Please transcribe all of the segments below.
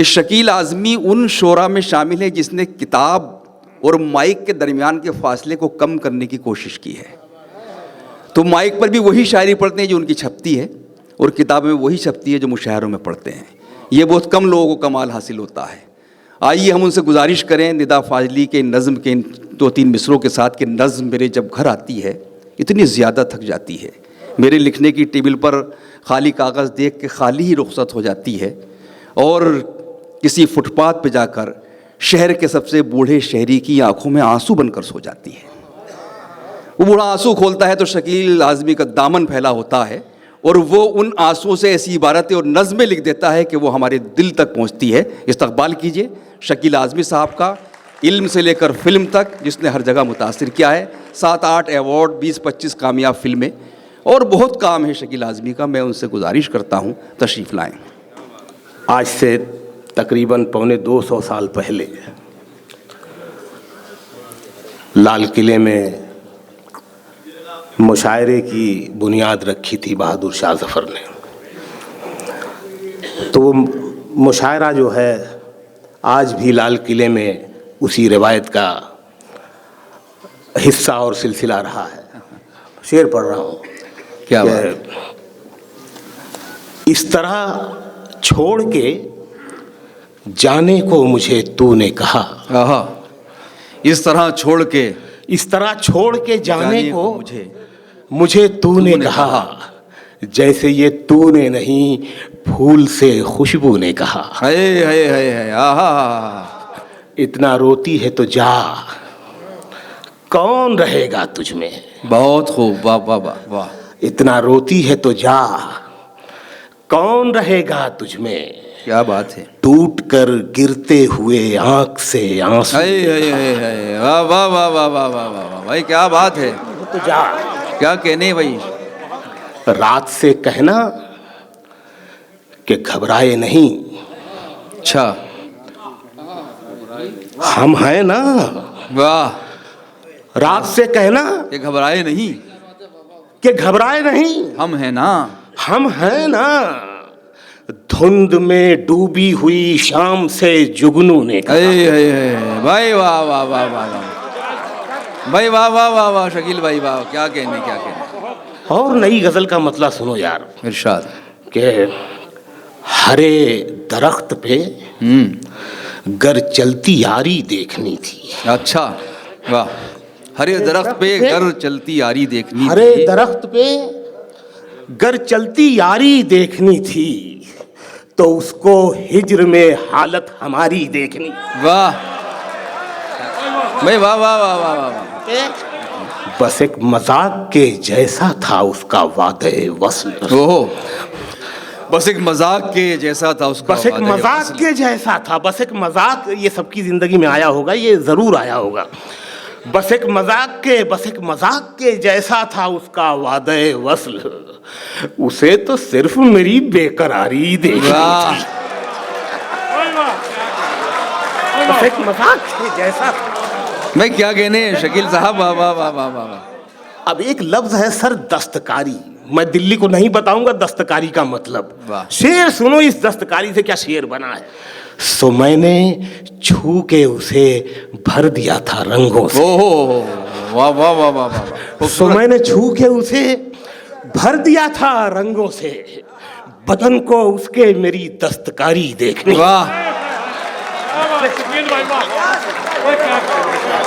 कि शकील आज़मी उन शोरा में शामिल है जिसने किताब और माइक के दरमियान के फासले को कम करने की कोशिश की है। तो माइक पर भी वही शायरी पढ़ते हैं जो उनकी छपती है, और किताबों में वही छपती है जो मुशायरों में पढ़ते हैं। ये बहुत कम लोगों को कमाल हासिल होता है। आइए हम उनसे गुजारिश करें निदा फाजली के नज़म के इन 2-3 मिसरों के साथ कि नज़म मेरे जब घर आती है इतनी ज़्यादा थक जाती है, मेरे लिखने की टेबल पर खाली कागज़ देख के खाली ही रुखसत हो जाती है, और किसी फुटपाथ पे जाकर शहर के सबसे बूढ़े शहरी की आंखों में आंसू बनकर सो जाती है। वो बूढ़ा आंसू खोलता है तो शकील आज़मी का दामन फैला होता है, और वो उन आंसुओं से ऐसी इबारतें और नज़में लिख देता है कि वो हमारे दिल तक पहुंचती है। इस्तक़बाल कीजिए शकील आज़मी साहब का, इल्म से लेकर फ़िल्म तक जिसने हर जगह मुतासिर किया है, 7-8 अवार्ड, 20-25 कामयाब फिल्में, और बहुत काम है शकील आज़मी का। मैं उनसे गुजारिश करता हूँ तशरीफ़ लाएँ। आज से तकरीबन 250 साल पहले लाल किले में मुशायरे की बुनियाद रखी थी बहादुर शाह ज़फ़र ने। तो वो मुशायरा जो है आज भी लाल किले में उसी रिवायत का हिस्सा और सिलसिला रहा है। शेर पढ़ रहा हूँ। क्या बात? इस तरह छोड़ के जाने को मुझे तूने कहा। आहा, इस तरह छोड़ के जाने को मुझे तूने कहा, जैसे ये तूने नहीं फूल से खुशबू ने कहा। है आहा, इतना रोती है तो जा, कौन रहेगा तुझ में। बहुत खूब, वाह वाह वाह वाह। इतना रोती है तो जा, कौन रहेगा तुझ में। क्या बात है। टूट कर गिरते हुए आंख से आंसू। वाह वाह वाह वाह वाह वाह वाह भाई, क्या बात है। तो जा, क्या कहने भाई। रात से कहना कि घबराए नहीं। अच्छा, हम हैं ना। वाह। रात से कहना कि घबराए नहीं, कि घबराए नहीं। हम हैं ना। हम हैं ना। धुंध में डूबी हुई शाम से जुगनू ने कहा। भाई वाह वाह वाह वाह वाह भाई, वाह वाह वाह वाह शकील भाई, वाह। क्या कहने, क्या कहने। और नई गजल का मतला सुनो यार। इरशाद। कि हरे दरख्त पे गर चलती यारी देखनी थी। अच्छा, वाह। हरे दरख्त पे गर चलती यारी देखनी थी। हरे दरख्त पे गर चलती यारी देखनी थी, तो उसको हिज्र में हालत हमारी देखनी। वाह भाई, वाह वाह वाह वाह वाह। बस एक मजाक के जैसा था उसका वादे वस्ल। ओहो, बस एक मजाक के जैसा था उसका। बस एक मजाक के जैसा था। बस एक मजाक, ये सबकी जिंदगी में आया होगा, ये जरूर आया होगा। बस एक मजाक के जैसा था उसका वादे वस्ल, उसे तो सिर्फ मेरी बेकरारी देखी। बस एक मजाक के जैसा था। मैं क्या कहने शकील साहब, वाह वाह वाह वाह वाह। अब एक लफ्ज है सर, दस्तकारी। मैं दिल्ली को नहीं बताऊंगा दस्तकारी का मतलब। शेर सुनो, इस दस्तकारी से क्या शेर बना है। सो मैंने छू के उसे भर दिया था रंगों से। ओहो, वाह वाह वाह वाह वाह। सो मैंने छू के उसे भर दिया था रंगों से, बदन को उसके मेरी दस्तकारी देखनी। वाह।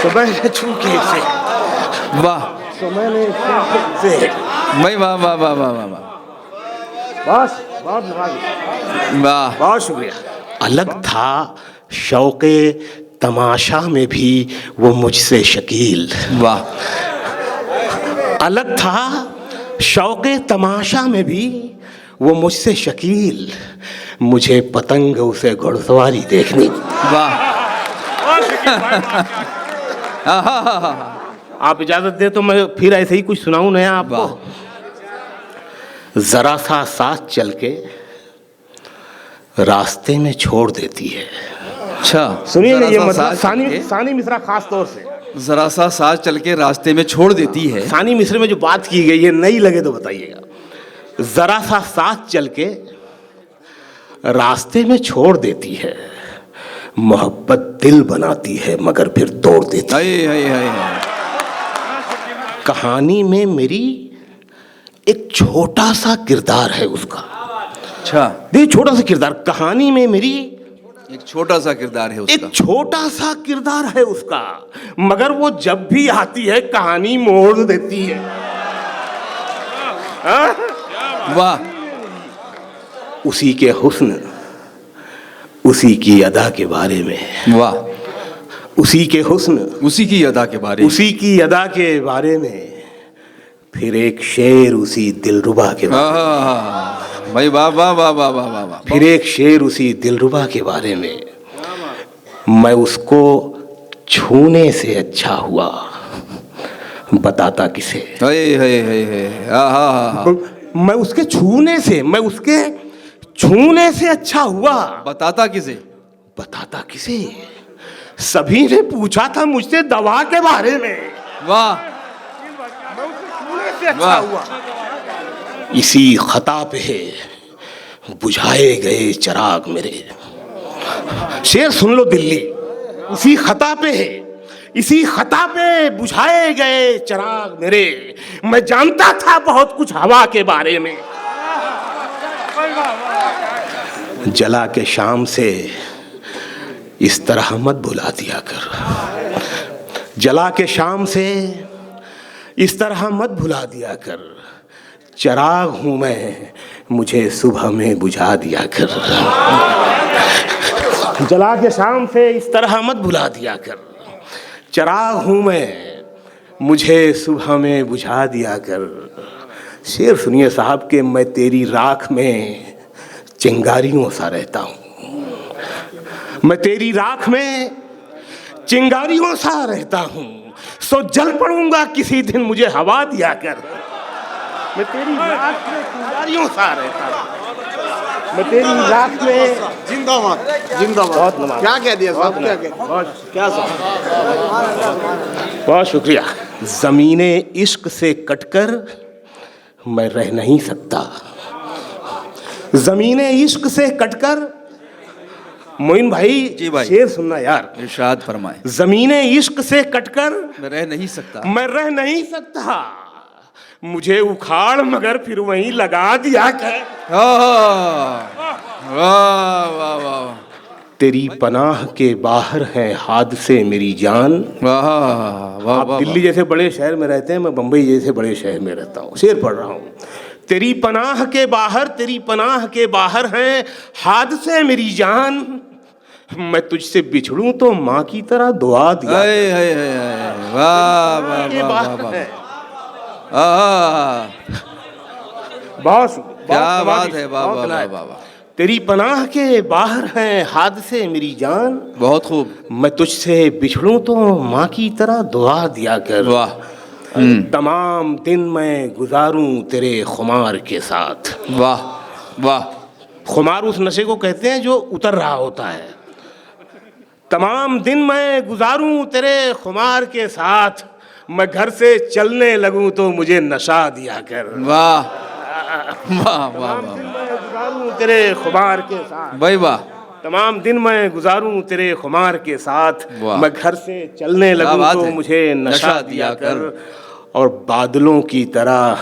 सो मैंने छू के उसे, वाह। सो मैंने से भाई, वाह वाह वाह वाह वाह वाह। बस वाह, बहुत शुक्रिया। अलग था शौक़े तमाशा में भी वो मुझसे शकील। वाह। अलग था शौक़े तमाशा में भी वो मुझसे शकील, मुझे पतंग उसे घुड़सवारी देखनी। वाह। आप इजाजत दे तो मैं फिर ऐसे ही कुछ सुनाऊं नया आपको। जरा सा साथ चल के रास्ते में छोड़ देती है। अच्छा, सुनिए ये मतलब सानी मिश्रा खास तौर से जरा सा साथ चल के रास्ते में छोड़ देती है। सानी मिश्रे में जो बात की गई है नई लगे तो बताइएगा। जरा सा साथ चल के रास्ते में छोड़ देती है, मोहब्बत दिल बनाती है मगर फिर तोड़ देती है। कहानी में मेरी एक छोटा सा किरदार है उसका। अच्छा, देखिए छोटा सा किरदार, कहानी में मेरी एक छोटा सा किरदार है उसका। एक छोटा सा किरदार है उसका, मगर वो जब भी आती है कहानी मोड़ देती है। वाह, उसी के हुस्न, उसी की अदा के बारे में, वाह, उसी के हुस्न, उसी की अदा के बारे में, उसी की अदा के बारे में, फिर एक शेर उसी दिलरुबा के बारे में। भाई वाह वाह वाह वाह वाह वाह वाह। फिर एक शेर उसी दिलरुबा के बारे में, मैं उसको छूने से अच्छा हुआ, बताता किसे। मैं उसके छूने से, मैं उसके छूने से अच्छा हुआ, बताता किसे, बताता किसे। सभी ने पूछा था मुझसे दवा के बारे में, वाह, मैं उसके छूने से अच्छा हुआ। इसी खता पे बुझाए गए चिराग मेरे। शेर सुन लो दिल्ली, इसी खता पे है, इसी खता पे बुझाए गए चिराग मेरे। मैं जानता था बहुत कुछ हवा के बारे में, जला के शाम से इस तरह मत बुला दिया कर, जला के शाम से इस तरह मत भुला दिया कर। चिराग हूं मैं, मुझे सुबह में बुझा दिया कर, जला के शाम से इस तरह मत भुला दिया कर। चिराग हूं मैं, मुझे सुबह में बुझा दिया कर। शेर सुनिए साहब के, मैं तेरी राख में चिंगारियों सा रहता हूँ, मैं तेरी राख में चिंगारियों सा रहता हूँ। सो जल पड़ूंगा किसी दिन, मुझे हवा दिया कर। मैं तेरी राख में चिंगारियों सा रहता हूँ, मैं तेरी राख में। जिंदाबाद जिंदाबाद। बहुत नवाज, क्या कह दिया साहब, क्या कह, क्या साहब। बहुत शुक्रिया। ज़मीने इश्क से कटकर मैं रह नहीं सकता, ज़मीने इश्क से कटकर। मोइन भाई, जी भाई, शेर सुनना यार, इरशाद फरमाए। ज़मीने इश्क से कटकर मैं रह नहीं सकता, मैं रह नहीं सकता, मुझे उखाड़ मगर फिर वहीं लगा दिया कर। वाह वाह वाह, तेरी पनाह के बाहर है हादसे मेरी जान। वाह वाह आप वाह। दिल्ली जैसे बड़े शहर में रहते हैं, मैं बम्बई जैसे बड़े शहर में रहता हूँ। शेर पढ़ रहा हूँ। तेरी पनाह के बाहर, तेरी पनाह के बाहर है हादसे मेरी जान। मैं तुझसे बिछड़ूं तो माँ की तरह दुआ दिया। वाह वाह के वाह बाहर वाह, है। बहुत क्या बात है, वाह वाह वाह वाह। तेरी पनाह के बाहर है हादसे मेरी जान। बहुत खूब। मैं तुझसे बिछड़ूं तो माँ की तरह दुआ दिया कर। वाह। तमाम दिन मैं गुजारूं तेरे खुमार के साथ। वाह वाह। खुमार उस नशे को कहते हैं जो उतर रहा होता है। तमाम दिन मैं गुजारूं तेरे खुमार के साथ, मैं घर से चलने लगूं तो मुझे नशा दिया कर। वाह वाह वाह वाह। गुजारूं तेरे खुमार के साथ, भाई वाह। तमाम दिन मैं गुजारूं तेरे खुमार के साथ, मैं घर से चलने लगूं तो मुझे नशा दिया कर। और बादलों की तरह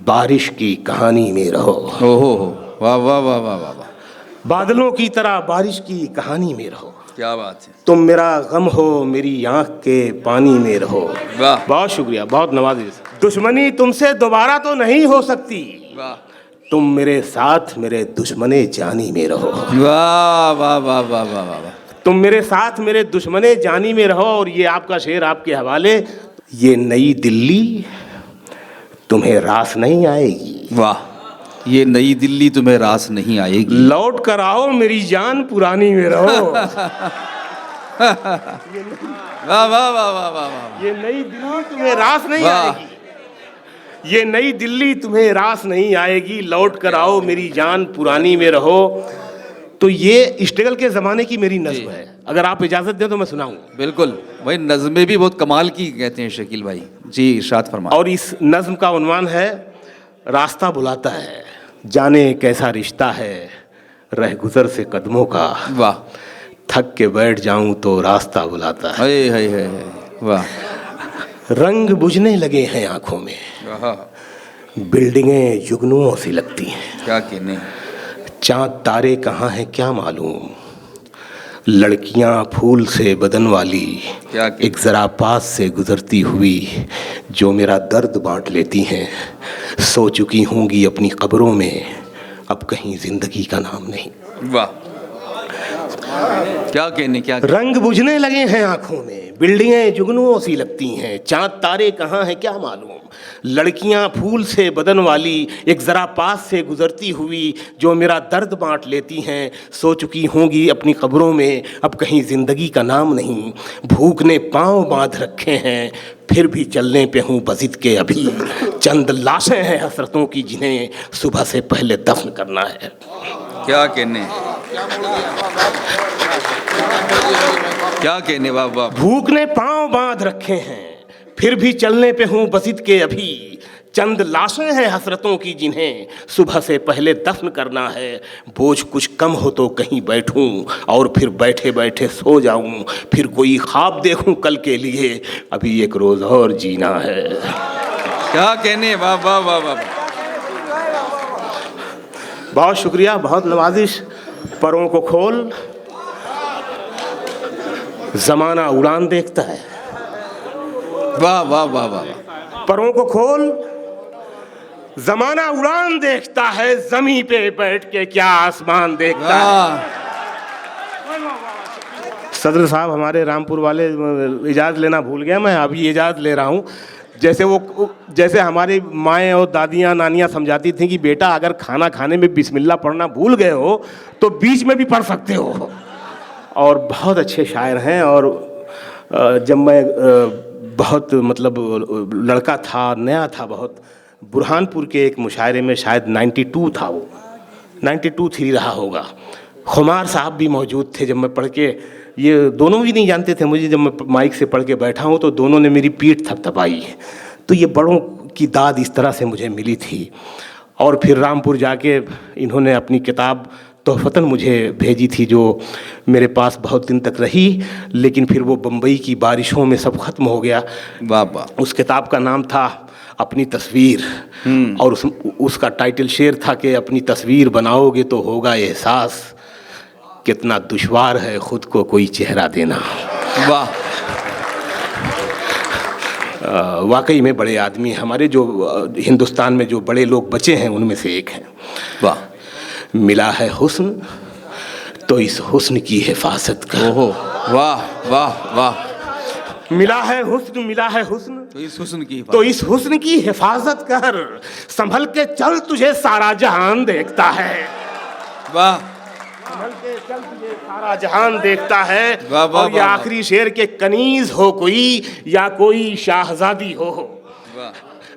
बारिश की कहानी में रहो। ओहो, वाह वाह वाह वाह वाह। बादलों की तरह बारिश की कहानी में रहो। क्या बात है। तुम मेरा गम हो, मेरी आंख के पानी में रहो। वाह। बहुत शुक्रिया, बहुत नवाजी। दुश्मनी तुमसे दोबारा तो नहीं हो सकती, वाह। तुम मेरे साथ मेरे दुश्मने जानी में रहो। वाह वाह वाह वाह वाह वाह। तुम मेरे साथ मेरे दुश्मने जानी में रहो। और ये आपका शेर आपके हवाले। ये नई दिल्ली तुम्हें रास नहीं आएगी। वाह। ये नई दिल्ली तुम्हें रास नहीं आएगी। लौट कर आओ मेरी जान, पुरानी में रहो। वाह वाह वाह वाह वाह। ये नई दिल्ली तुम्हें रास नहीं आएगी, ये नई दिल्ली तुम्हें रास नहीं आएगी। लौट कर आओ मेरी जान, पुरानी में रहो। तो ये स्ट्रगल के ज़माने की मेरी नज़्म है। अगर आप इजाज़त दें तो मैं सुनाऊं। बिल्कुल भाई, नज़्में भी बहुत कमाल की कहते हैं शकील भाई जी, इरशाद फरमाएं। और इस नज़्म का उन्वान है रास्ता बुलाता है, जाने कैसा रिश्ता है, रहगुजर से कदमों का, वाह, थक के बैठ जाऊं तो रास्ता बुलाता है। हाय हाय हाय, वाह, रंग बुझने लगे हैं आंखों में, बिल्डिंगें जुगनुओं सी लगती हैं। क्या कहने, चांद तारे कहाँ हैं क्या मालूम, लड़कियां फूल से बदन वाली क्या एक जरा पास से गुजरती हुई जो मेरा दर्द बांट लेती हैं। सो चुकी होंगी अपनी कब्रों में, अब कहीं जिंदगी का नाम नहीं। वाह, क्या कहने, क्या रंग बुझने लगे हैं आंखों में, बिल्डिंगें जुगनुओं सी लगती हैं। चांद तारे कहाँ हैं क्या मालूम, लड़कियां फूल से बदन वाली एक जरा पास से गुजरती हुई जो मेरा दर्द बांट लेती हैं। सो चुकी होंगी अपनी कब्रों में, अब कहीं जिंदगी का नाम नहीं। भूख ने पांव बांध रखे हैं, फिर भी चलने पे हूँ बजिद के अभी। चंद लाशें हैं हसरतों की जिन्हें सुबह से पहले दफन करना है। क्या कहने, क्या कहने, वाह वाह। भूख ने पांव बांध रखे हैं, फिर भी चलने पे हूँ बसित के अभी। चंद लाशें हैं हसरतों की जिन्हें सुबह से पहले दफन करना है। बोझ कुछ कम हो तो कहीं बैठूं और फिर बैठे बैठे सो जाऊं। फिर कोई ख्वाब देखूं कल के लिए, अभी एक रोज और जीना है। क्या कहने, वाह वाह वाह वाह। बहुत शुक्रिया, बहुत नवाजिश। परों को खोल, जमाना उड़ान देखता है। वाह वाह वाह वाह। परों को खोल, जमाना उड़ान देखता है। जमीन पे बैठ के क्या आसमान देखता है। सदर साहब हमारे रामपुर वाले इजाज़त लेना भूल गया, मैं अभी इजाज़त ले रहा हूँ। जैसे हमारी माएँ और दादियाँ नानियाँ समझाती थी कि बेटा अगर खाना खाने में बिस्मिल्लाह पढ़ना भूल गए हो तो बीच में भी पढ़ सकते हो। और बहुत अच्छे शायर हैं। और जब मैं बहुत मतलब लड़का था, नया था बहुत, बुरहानपुर के एक मुशायरे में, शायद 92 था वो, 92-3 रहा होगा। खुमार साहब भी मौजूद थे जब मैं पढ़ के, ये दोनों भी नहीं जानते थे मुझे। जब मैं माइक से पढ़ के बैठा हूँ तो दोनों ने मेरी पीठ थपथपाई। तो ये बड़ों की दाद इस तरह से मुझे मिली थी। और फिर रामपुर जाके इन्होंने अपनी किताब तोहफ़तन मुझे भेजी थी, जो मेरे पास बहुत दिन तक रही, लेकिन फिर वो बम्बई की बारिशों में सब ख़त्म हो गया। वाह वाह। उस किताब का नाम था अपनी तस्वीर, और उसका टाइटल शेर था कि अपनी तस्वीर बनाओगे तो होगा एहसास, कितना दुश्वार है खुद को कोई चेहरा देना। वाह। वाकई में बड़े आदमी हमारे, जो हिंदुस्तान में जो बड़े लोग बचे हैं उनमें से एक हैं। वाह। मिला है हुस्न तो इस हुस्न की हिफाजत कर। ओहो, वाह वाह वाह। मिला है हुस्न, मिला है हुस्न तो इस हुस्न की तो इस हुस्न की हिफाजत कर। संभल के चल, तुझे सारा जहान देखता है। वाह। संभल के चल, तुझे सारा जहान देखता है। वाह वाह। और ये आखिरी शेर के कनीज हो कोई या कोई शाहजादी हो। वाह।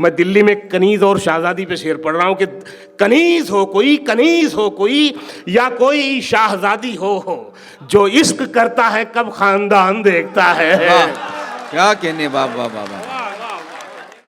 मैं दिल्ली में कनीज और शाहजादी पे शेर पढ़ रहा हूँ कि कनीज हो कोई या कोई शाहजादी हो जो इश्क करता है कब खानदान देखता है। क्या कहने, वाह वाह वाह वाह।